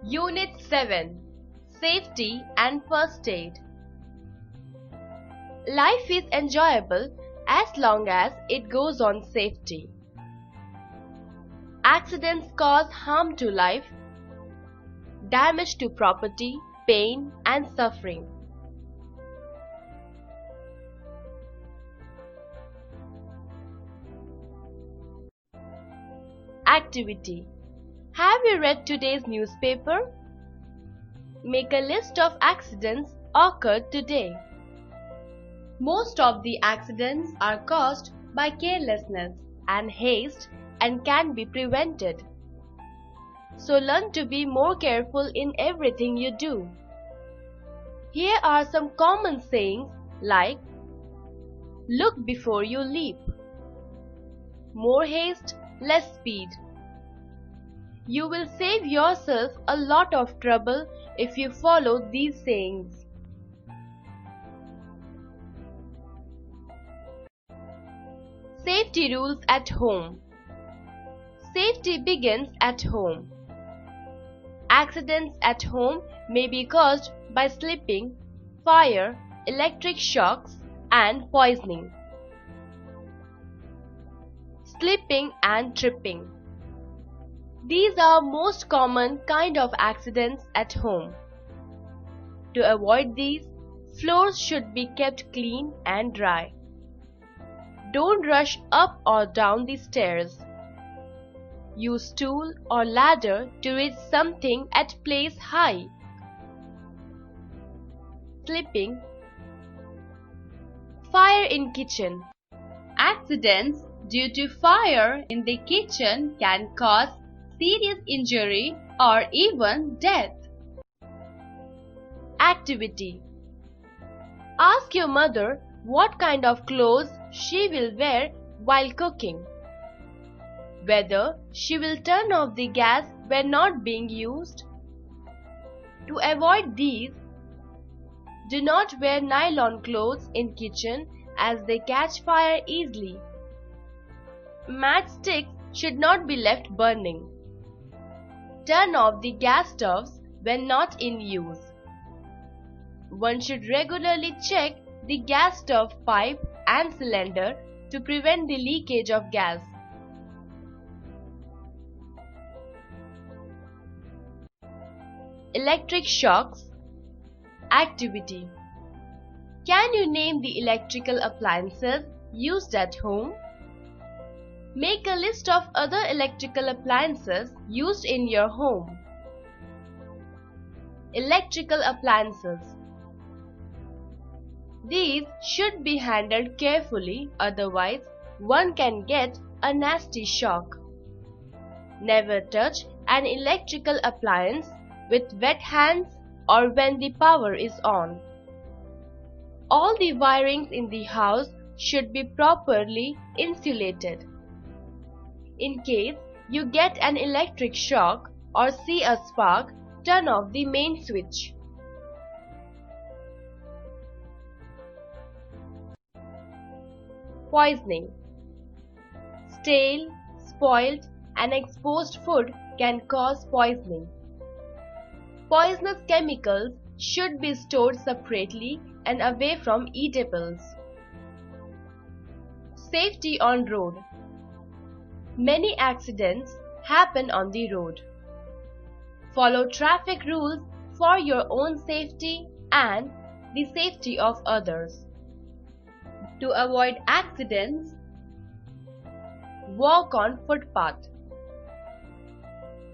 Unit 7. Safety and First Aid. Life is enjoyable as long as it goes on safety. Accidents cause harm to life, damage to property, pain and suffering. Activity. Have you read today's newspaper? Make a list of accidents occurred today. Most of the accidents are caused by carelessness and haste and can be prevented. So learn to be more careful in everything you do. Here are some common sayings like look before you leap, more haste, less speed. You will save yourself a lot of trouble if you follow these sayings. Safety rules at home. Safety begins at home. Accidents at home may be caused by slipping, fire, electric shocks, and poisoning. Slipping and tripping. These are most common kind of accidents at home. To avoid these, floors should be kept clean and dry. Don't rush up or down the stairs. Use stool or ladder to reach something at place high. Slipping. Fire in kitchen. Accidents due to fire in the kitchen can cause serious injury or even death. Activity. Ask your mother what kind of clothes she will wear while cooking. Whether she will turn off the gas when not being used. To avoid these, do not wear nylon clothes in kitchen as they catch fire easily. Matchsticks should not be left burning. Turn off the gas stoves when not in use. One should regularly check the gas stove pipe and cylinder to prevent the leakage of gas. Electric shocks. Activity. Can you name the electrical appliances used at home? Make a list of other electrical appliances used in your home. Electrical appliances. These should be handled carefully, otherwise one can get a nasty shock. Never touch an electrical appliance with wet hands or when the power is on. All the wirings in the house should be properly insulated. In case you get an electric shock or see a spark, turn off the main switch. Poisoning. Stale, spoiled, and exposed food can cause poisoning. Poisonous chemicals should be stored separately and away from eatables. Safety on road. Many accidents happen on the road. Follow traffic rules for your own safety and the safety of others. To avoid accidents, walk on footpath.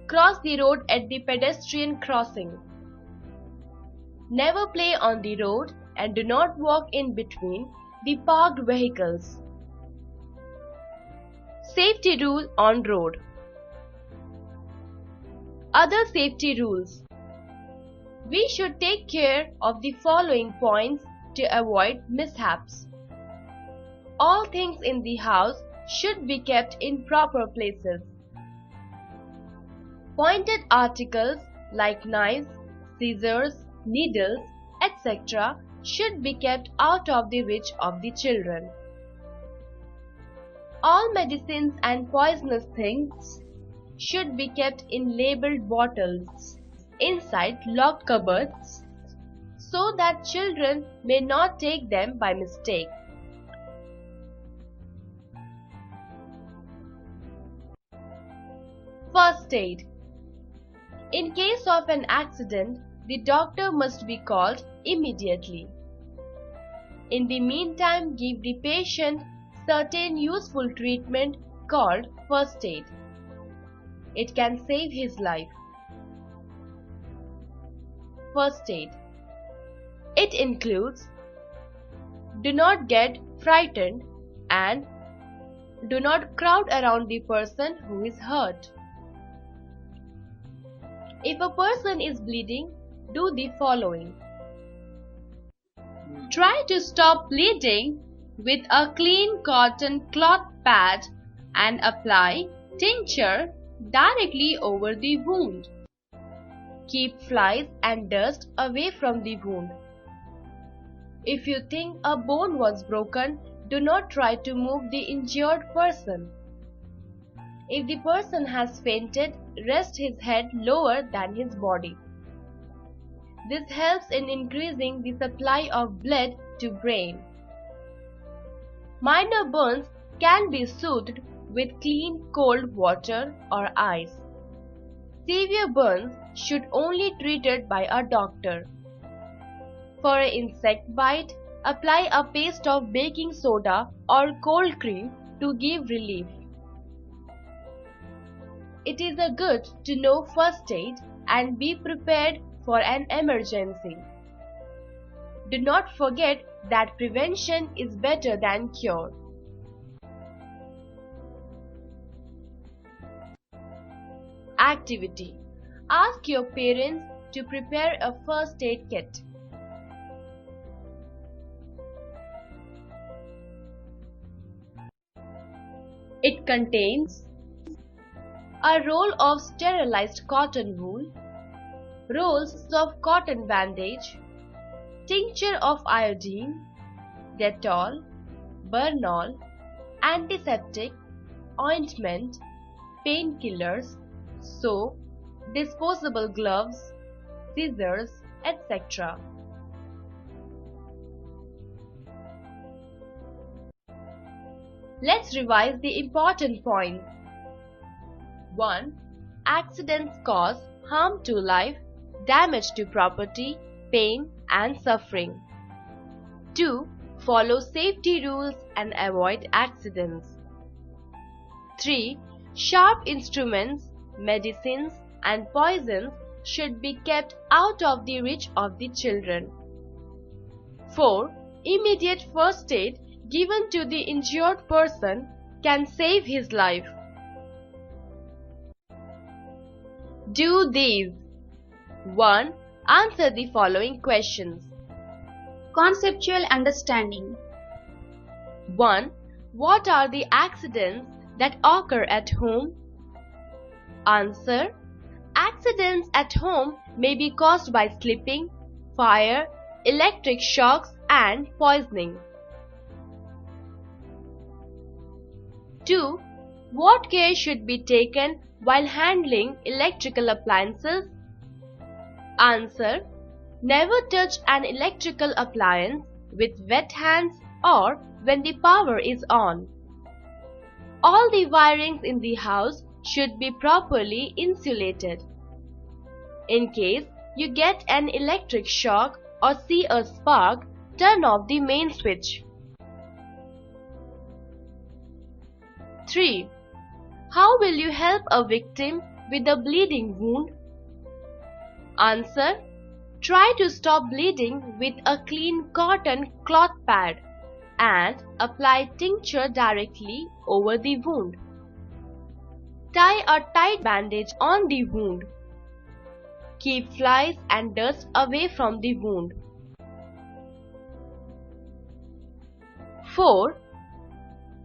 Cross the road at the pedestrian crossing. Never play on the road and do not walk in between the parked vehicles. Safety rule on road. Other safety rules. We should take care of the following points to avoid mishaps. All things in the house should be kept in proper places. Pointed articles like knives, scissors, needles, etc. should be kept out of the reach of the children. All medicines and poisonous things should be kept in labeled bottles. inside locked cupboards so that children may not take them by mistake. First aid. In case of an accident, the doctor must be called immediately. In the meantime, give the patient certain useful treatment called first aid. It can save his life. First aid. It includes: do not get frightened and do not crowd around the person who is hurt. If a person is bleeding, do the following. Try to stop bleeding with a clean cotton cloth pad and apply tincture directly over the wound. Keep flies and dust away from the wound. If you think a bone was broken, do not try to move the injured person. If the person has fainted, rest his head lower than his body. This helps in increasing the supply of blood to brain. Minor burns can be soothed with clean cold water or ice. Severe burns should only be treated by a doctor. For an insect bite, apply a paste of baking soda or cold cream to give relief. It is good to know first aid and be prepared for an emergency. Do not forget that prevention is better than cure. Activity. Ask your parents to prepare a first aid kit. It contains a roll of sterilized cotton wool, rolls of cotton bandage, tincture of iodine, Dettol, Bernol, antiseptic, ointment, painkillers, soap, disposable gloves, scissors, etc. Let's revise the important points. 1. Accidents cause harm to life, damage to property, pain and suffering. 2. Follow safety rules and avoid accidents. 3. Sharp instruments, medicines and poisons should be kept out of the reach of the children. 4. Immediate first aid given to the injured person can save his life. Do these. 1. Answer the following questions. Conceptual understanding. 1. What are the accidents that occur at home? Answer. Accidents at home may be caused by slipping, fire, electric shocks and poisoning. 2. What care should be taken while handling electrical appliances? Answer. Never touch an electrical appliance with wet hands or when the power is on. All the wirings in the house should be properly insulated. In case you get an electric shock or see a spark, turn off the main switch. 3. How will you help a victim with a bleeding wound? Answer. Try to stop bleeding with a clean cotton cloth pad and apply tincture directly over the wound. Tie a tight bandage on the wound. Keep flies and dust away from the wound. 4.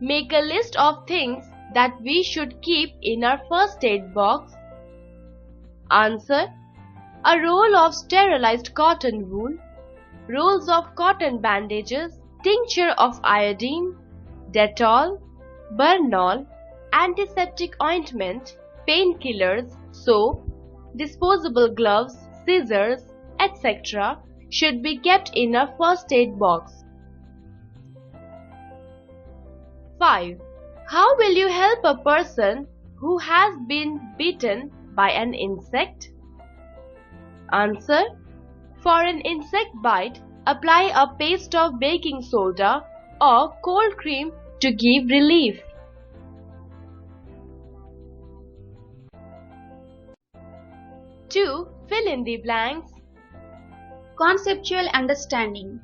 Make a list of things that we should keep in our first aid box. Answer. A roll of sterilized cotton wool, rolls of cotton bandages, tincture of iodine, Dettol, Bernol, antiseptic ointment, painkillers, soap, disposable gloves, scissors, etc. should be kept in a first aid box. 5. How will you help a person who has been bitten by an insect? Answer. For an insect bite, apply a paste of baking soda or cold cream to give relief. 2. Fill in the blanks. Conceptual understanding.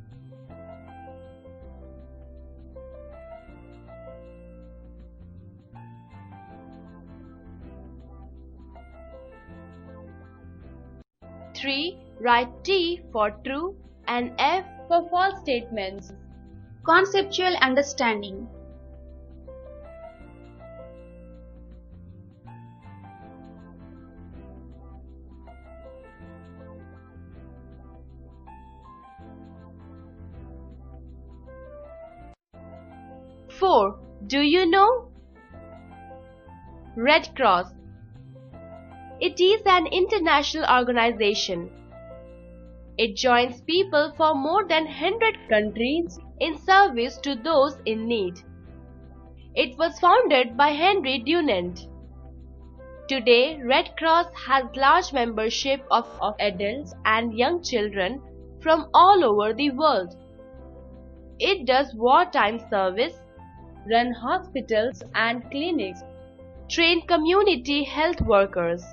Write T for true and F for false statements. Conceptual understanding. Four. Do you know? Red Cross. It is an international organization. It joins people from more than 100 countries in service to those in need. It was founded by Henry Dunant. Today, Red Cross has large membership of adults and young children from all over the world. It does wartime service, run hospitals and clinics, train community health workers,